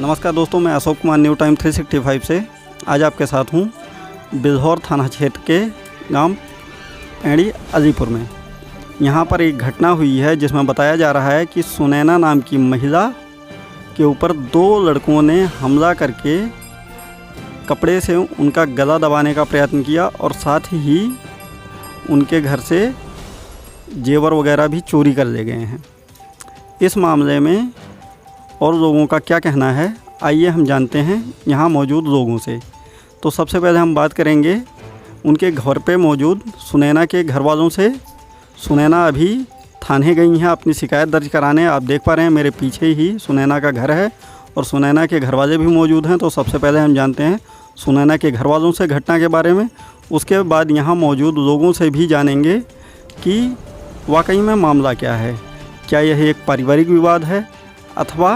नमस्कार दोस्तों, मैं अशोक कुमार न्यू टाइम 365 से आज आपके साथ हूँ बिल्हौर थाना क्षेत्र के गांव एड़ी अजीपुर में। यहाँ पर एक घटना हुई है जिसमें बताया जा रहा है कि सुनैना नाम की महिला के ऊपर दो लड़कों ने हमला करके कपड़े से उनका गला दबाने का प्रयत्न किया और साथ ही उनके घर से जेवर वगैरह भी चोरी कर ले गए हैं। इस मामले में और लोगों का क्या कहना है, आइए हम जानते हैं यहाँ मौजूद लोगों से। तो सबसे पहले हम बात करेंगे उनके घर पे मौजूद सुनैना के घर वालों से। सुनैना अभी थाने गई हैं अपनी शिकायत दर्ज कराने। आप देख पा रहे हैं मेरे पीछे ही सुनैना का घर है और सुनैना के घर वाले भी मौजूद हैं। तो सबसे पहले हम जानते हैं सुनैना के घर वालों से घटना के बारे में, उसके बाद यहाँ मौजूद लोगों से भी जानेंगे कि वाकई में मामला क्या है। क्या यह एक पारिवारिक विवाद है अथवा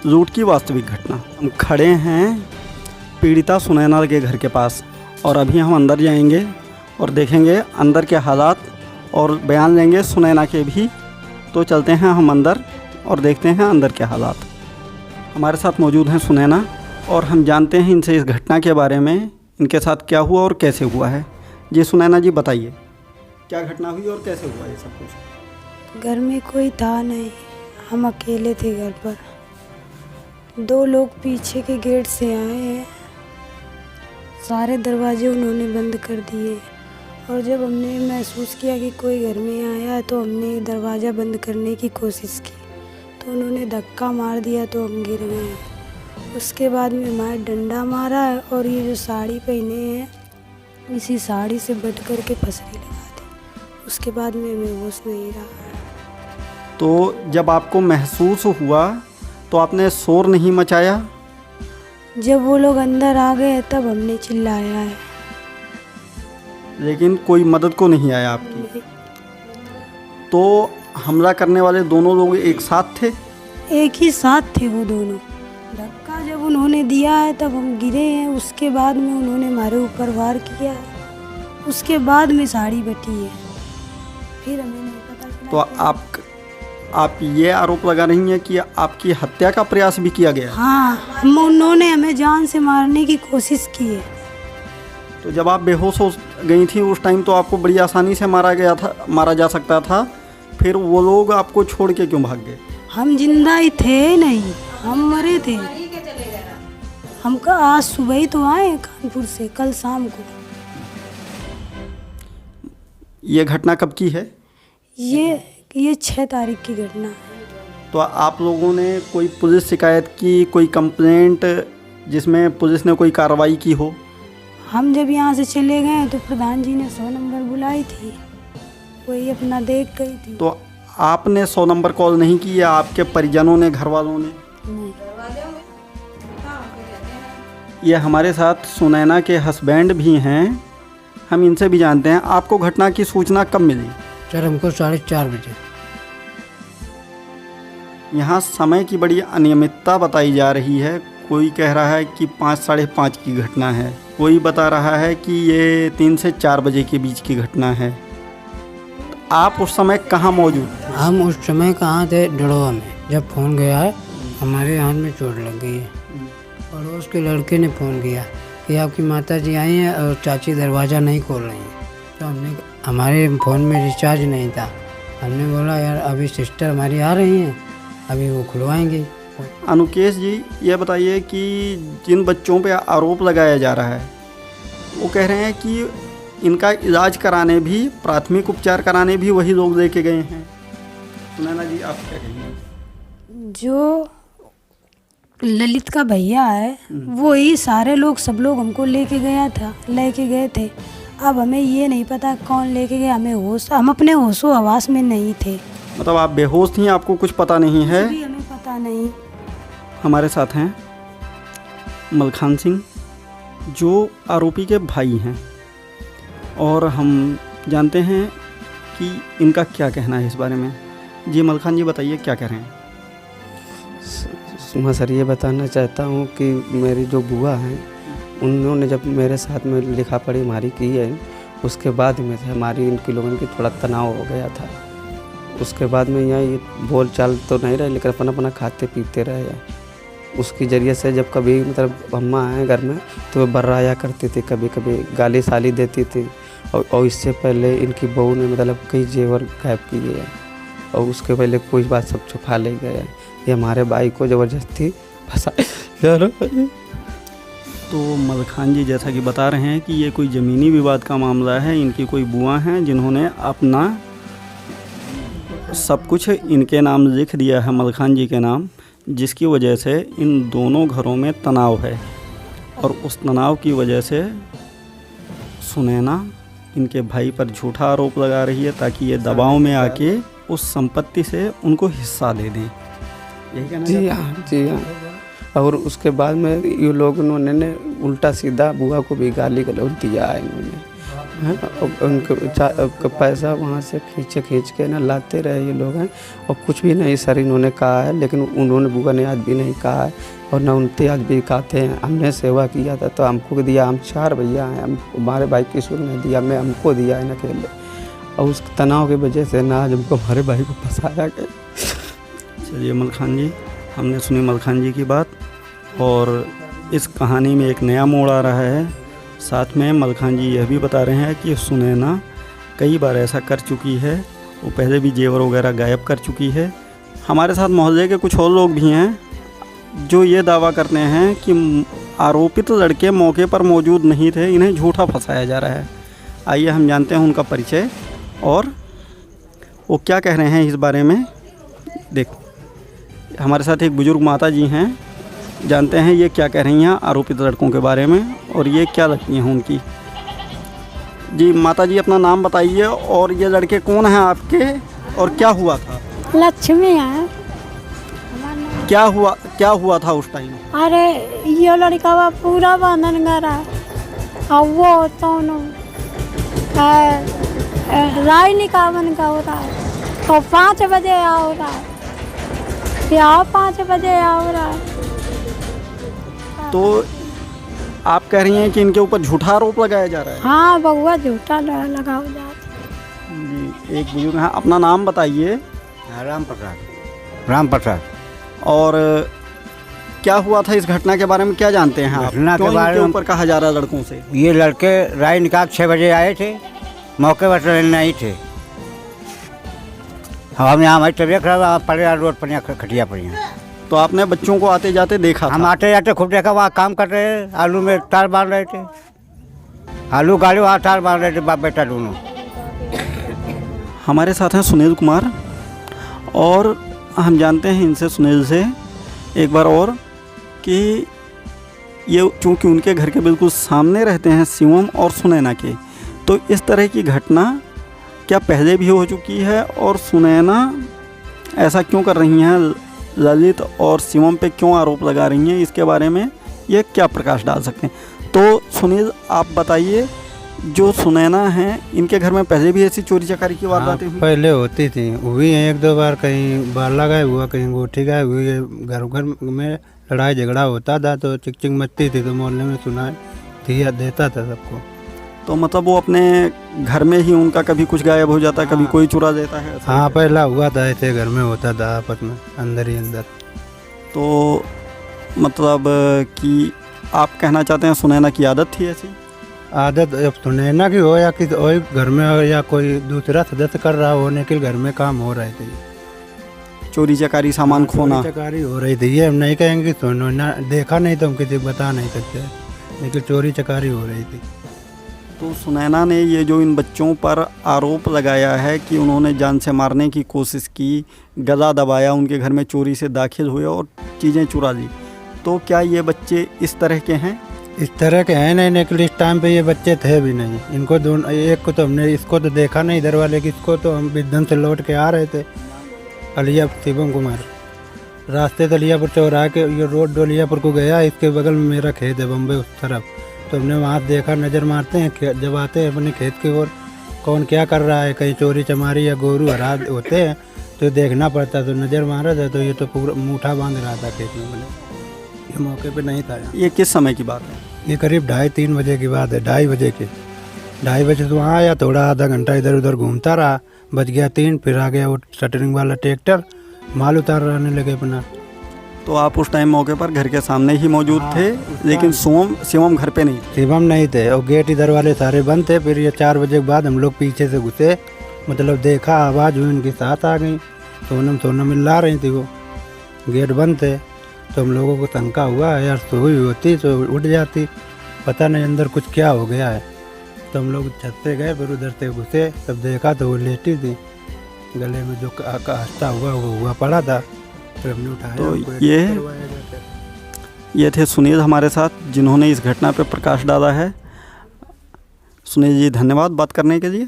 लूट की वास्तविक घटना। हम खड़े हैं पीड़िता सुनैना के घर के पास और अभी हम अंदर जाएंगे और देखेंगे अंदर के हालात और बयान लेंगे सुनैना के भी। तो चलते हैं हम अंदर और देखते हैं अंदर के हालात। हमारे साथ मौजूद हैं सुनैना और हम जानते हैं इनसे इस घटना के बारे में, इनके साथ क्या हुआ और कैसे हुआ है। जी सुनैना जी, बताइए क्या घटना हुई और कैसे हुआ ये सब कुछ। घर में कोई था नहीं, हम अकेले थे घर पर। दो लोग पीछे के गेट से आए हैं, सारे दरवाजे उन्होंने बंद कर दिए और जब हमने महसूस किया कि कोई घर में आया तो हमने दरवाज़ा बंद करने की कोशिश की तो उन्होंने धक्का मार दिया तो हम गिर गए। उसके बाद में हमारे डंडा मारा है और ये जो साड़ी पहने हैं इसी साड़ी से बट कर के फंसरी लगा दी। उसके बाद में हमें होश नहीं रहा। तो जब आपको महसूस हुआ तो आपने शोर नहीं मचाया? जब वो लोग अंदर आ गए तब हमने चिल्लाया है, लेकिन कोई मदद को नहीं आया आपकी। तो हमला करने वाले दोनों लोग एक साथ थे? एक ही साथ थे वो दोनों। धक्का जब उन्होंने दिया है तब हम गिरे हैं, उसके बाद में उन्होंने हमारे ऊपर वार किया है, उसके बाद में साड़ी बटी है, फिर हमें नहीं पता चला। तो आप ये आरोप लगा रही हैं कि आपकी हत्या का प्रयास भी किया गया? हाँ, उन्होंने हमें जान से मारने की कोशिश की है। तो जब आप बेहोश हो गई थी उस टाइम तो आपको बड़ी आसानी से मारा जा सकता था, फिर वो लोग आपको छोड़ के क्यों भाग गए? हम जिंदा ही थे नहीं, हम मरे थे। हम आज सुबह ही तो आए कानपुर से, कल शाम को। ये घटना कब की है? ये 6 तारीख की घटना है। तो आप लोगों ने कोई पुलिस शिकायत की, कोई कंप्लेंट जिसमें पुलिस ने कोई कार्रवाई की हो? हम जब यहाँ से चले गए तो प्रधान जी ने 100 नंबर बुलाई थी, वही अपना देख गई थी। तो आपने 100 नंबर कॉल नहीं की या आपके परिजनों ने, घर वालों ने? नहीं। ये हमारे साथ सुनैना के हस्बैंड भी हैं, हम इनसे भी जानते हैं। आपको घटना की सूचना कब मिली? सर हमको 4:30 बजे। यहाँ समय की बड़ी अनियमितता बताई जा रही है। कोई कह रहा है कि 5 साढ़े 5 की घटना है, कोई बता रहा है कि ये 3 से 4 बजे के बीच की घटना है। तो आप उस समय कहाँ मौजूद थे? हम उस समय कहाँ थे? डड़ोवा में। जब फ़ोन गया है हमारे हाथ में चोट लग गई है। पड़ोस के लड़के ने फ़ोन किया कि आपकी माता जी आई हैं और चाची दरवाज़ा नहीं खोल रही हैं। तो हमारे फ़ोन में रिचार्ज नहीं था। हमने बोला यार अभी सिस्टर हमारी आ रही हैं, अभी वो खुलवाएंगी। अनुकेश जी, ये बताइए कि जिन बच्चों पे आरोप लगाया जा रहा है वो कह रहे हैं कि इनका इलाज कराने भी, प्राथमिक उपचार कराने भी वही लोग लेके गए हैं। सुनैना जी, आप क्या कहेंगे? जो ललित का भैया है वो ही सारे लोग, सब लोग हमको लेके गए थे। अब हमें ये नहीं पता कौन लेके गया, हम अपने होशो हवास में नहीं थे। मतलब आप बेहोश थी, आपको कुछ पता नहीं है? भी हमें पता नहीं। हमारे साथ हैं मलखान सिंह जो आरोपी के भाई हैं और हम जानते हैं कि इनका क्या कहना है इस बारे में। जी मलखान जी, बताइए क्या कह रहे हैं? मैं सर ये बताना चाहता हूँ कि मेरी जो बुआ हैं उन्होंने जब मेरे साथ में लिखा पढ़ी हमारी की है, उसके बाद में हमारी इनके लोगों की थोड़ा तनाव हो गया था। उसके बाद में यहाँ ये बोल चाल तो नहीं रहे, लेकिन अपना अपना खाते पीते रहे। उसकी ज़रिए से जब कभी मतलब अम्मा आए घर में तो वो बर्राया करती थी, कभी कभी गाली साली देती थी। और इससे पहले इनकी बहू ने मतलब कई जेवर गायब किए हैं और उसके पहले कोई बात सब छुपा ले गए हैं। ये हमारे भाई को ज़बरदस्ती फंसा। तो मलखान जी जैसा कि बता रहे हैं कि ये कोई ज़मीनी विवाद का मामला है। इनकी कोई बुआ हैं जिन्होंने अपना सब कुछ इनके नाम लिख दिया है, मलखान जी के नाम, जिसकी वजह से इन दोनों घरों में तनाव है। और उस तनाव की वजह से सुनैना इनके भाई पर झूठा आरोप लगा रही है ताकि ये दबाव में आके उस संपत्ति से उनको हिस्सा दे दें। यही कहना जी हाँ, जी हाँ। और उसके बाद में ये लोग उन्होंने उल्टा सीधा बुआ को भी गाली गलौज दिया है इन्होंने, हैं। और उनके पैसा वहाँ से खींच के ना लाते रहे ये लोग हैं। और कुछ भी नहीं सर इन्होंने कहा है, लेकिन उन्होंने बुआ ने आज भी नहीं कहा है और ना उनते आज भी कहते हैं हमने सेवा किया था तो हमको दिया। हम 4 भैया हैं, हम हमारे भाई किशोर ने दिया, मैं हमको दिया है ना अकेले। और उस तनाव की वजह से ना आज हमको हमारे भाई को फंसाया गया। चलिए मलखान जी, हमने सुनी मलखान जी की बात और इस कहानी में एक नया मोड़ आ रहा है। साथ में मलखान जी यह भी बता रहे हैं कि सुनैना कई बार ऐसा कर चुकी है, वो पहले भी जेवर वगैरह गायब कर चुकी है। हमारे साथ मोहल्ले के कुछ और लोग भी हैं जो ये दावा करते हैं कि आरोपित लड़के मौके पर मौजूद नहीं थे, इन्हें झूठा फंसाया जा रहा है। आइए हम जानते हैं उनका परिचय और वो क्या कह रहे हैं इस बारे में। देखो, हमारे साथ एक बुजुर्ग माता जी हैं, जानते हैं ये क्या कह रही हैं आरोपित लड़कों के बारे में और ये क्या लगती हैं उनकी। जी माता जी, अपना नाम बताइए और ये लड़के कौन हैं आपके और क्या हुआ था? लक्ष्मी है। क्या हुआ था उस टाइम? अरे ये लड़का वो पूरा बंधन करा और वो तो राय निकावन का होता है तो 5 बजे आओ रहा है, या 5 बजे आओ रहा है। तो आप कह रही हैं कि इनके ऊपर झूठा आरोप लगाया जा रहा है? हाँ बउआ झूठा लगा हो जाता। जी, एक बुजुर्ग हैं, अपना नाम बताइए। राम प्रसाद। और क्या हुआ था इस घटना के बारे में क्या जानते हैं आप? घटना के क्यों बारे इनके में ऊपर कहा जा रहा है लड़कों से? ये लड़के राय निकाल 6 बजे आए थे, मौके पर नहीं थे। हम यहाँ हमारी तबीयत खराब पड़े रोड पर यहाँ खटिया पर यहाँ। तो आपने बच्चों को आते जाते देखा हम था? आते जाते खूब देखा, वहाँ काम कर रहे, आलू में तार बांध रहे थे, आलू गाड़ी वहाँ तार बांध रहे थे बाप बेटा दोनों। हमारे साथ हैं सुनील कुमार और हम जानते हैं इनसे, सुनील से एक बार और, कि ये चूँकि उनके घर के बिल्कुल सामने रहते हैं शिवम और सुनैना के, तो इस तरह की घटना क्या पहले भी हो चुकी है और सुनैना ऐसा क्यों कर रही हैं, ललित और शिवम पे क्यों आरोप लगा रही हैं, इसके बारे में ये क्या प्रकाश डाल सकते हैं? तो सुनील आप बताइए, जो सुनैना हैं इनके घर में पहले भी ऐसी चोरी चकारी की वारदातें हुई? पहले होती थी, हुई हैं 1-2 बार, कहीं बाला गायब हुआ, कहीं गोठी गायब हुई है। घर घर में लड़ाई झगड़ा होता था तो चिक मचती थी तो मोहल्ले में सुना दिया देता था सबको। तो मतलब वो अपने घर में ही उनका कभी कुछ गायब हो जाता है, कभी कोई चुरा देता है? हाँ पहला हुआ था ऐसे, घर में होता था आपस में अंदर ही अंदर। तो मतलब कि आप कहना चाहते हैं सुनैना की आदत थी ऐसी? आदत अब सुनैना की हो या कि और घर में हो या कोई दूसरा सदस्य कर रहा होने के घर में काम हो रहे थे, चोरी चकारी, सामान खोना? चोरी चकारी हो रही थी। ये हम नहीं कहेंगे कि सुनैना देखा नहीं तो हम किसी को बता नहीं सकते, लेकिन चोरी चकारी हो रही थी। तो सुनैना ने ये जो इन बच्चों पर आरोप लगाया है कि उन्होंने जान से मारने की कोशिश की, गला दबाया, उनके घर में चोरी से दाखिल हुए और चीज़ें चुरा ली, तो क्या ये बच्चे इस तरह के हैं? इस तरह के हैं नहीं, लेकिन इस टाइम पे ये बच्चे थे भी नहीं। इनको दोनों, एक को तो हमने इसको तो देखा नहीं इधर वाले की, इसको तो हम विधन से लौट के आ रहे थे अलिया शिवम कुमार, रास्ते से अलियापुर चौराहे के ये रोड डोलियापुर को गया, इसके बगल में मेरा खेत है बम्बे उस तरफ। तो हमने वहाँ देखा, नज़र मारते हैं जब आते हैं अपने खेत की ओर, कौन क्या कर रहा है, कहीं चोरी चमारी या गोरू हरा होते हैं तो देखना पड़ता। तो नज़र मारा था तो ये तो पूरा मूठा बांध रहा था खेत में, बोले ये मौके पे नहीं था। ये किस समय की बात है? ये करीब 2:30-3 बजे की बात है, 2:30 बजे की। 2:30 बजे तो वहाँ आया, थोड़ा आधा घंटा इधर उधर घूमता रहा, बज गया 3, फिर आ गया वो शटरिंग वाला ट्रैक्टर, माल उतार रहने लगे अपना। तो आप उस टाइम मौके पर घर के सामने ही मौजूद थे, लेकिन शिवम घर पे नहीं थे। शिवम नहीं थे और गेट इधर वाले सारे बंद थे। फिर ये 4 बजे के बाद हम लोग पीछे से घुसे, मतलब देखा आवाज़ हुई, उनके साथ आ गई। सोनम मिला रही थी, वो गेट बंद थे। तो हम लोगों को शंका हुआ यार सोई होती तो उठ जाती, पता नहीं अंदर कुछ क्या हो गया है। तो हम लोग छत पे गए, फिर उधर से घुसे, तब देखा तो वो लेटी थी, गले में जो हंसता हुआ वो हुआ पड़ा था। फिर हमने उठाया। तो ये थे सुनील हमारे साथ, जिन्होंने इस घटना पे प्रकाश डाला है। सुनील जी धन्यवाद बात करने के लिए।